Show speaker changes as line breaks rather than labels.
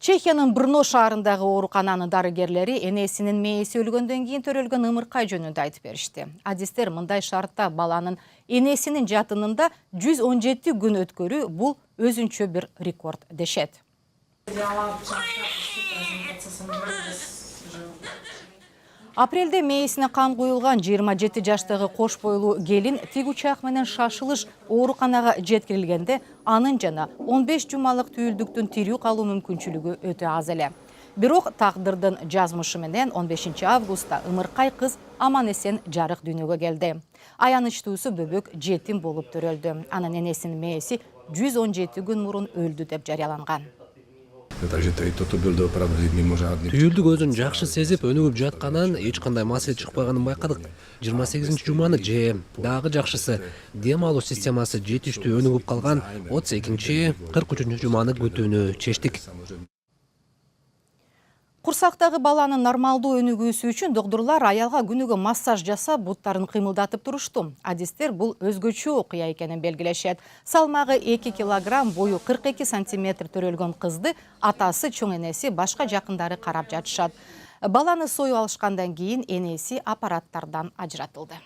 Чехиянын Брно шаарындагы оорукананын дарыгерлери энесинин мээси өлгөндөн кийин төрөлгөн ымыркай жөнүндө айтып беришти. Адистер мындай шартта баланын энесинин жатынында 117 күн өткөрүү бул өзүнчө бир рекорд дешет. Апрелде мээсине кан куюлган 27 жаштагы кош бойлуу келин тиг учак менен шашылыш ооруканага жеткирилгенде анын жана 15 жумалык түйүлдүктүн тирүү калуу мүмкүнчүлүгү өтө аз эле. Бирок тагдырдын жазмышы менен 15 августта ымыркай кыз аман эсен жарык дүйнөгө келди. Аянычтуусу бөбөк жетим болуп төрөлдү. Анын энесинин мээси 117 күн мурун өлдү деп жарыяланган.
Түйүлдүк өзүн жакшы сезип, өнүгүп жатканын, эч кандай маселе чыкпаганын байкадык. 28-жуманы же дагы жакшысы, дем алуу системасы жетиштүү өнүгүп калган, 32-43-жуманы күтүүнү чечтик.
Курсактагы баланын нормалдуу өнүгүүсү үчүн доктурлар аялга күнүгө массаж жасап, буттарын кыймылдатып турушту. Адистер бул өзгөчө окуя экенин белгилешет. Салмагы 2 килограмм, бою 42 сантиметр төрөлгөн кызды атасы, чоң энеси, башка жакындары карап жатышат. Баланы союп алышкандан кийин энеси аппараттардан ажыратылды.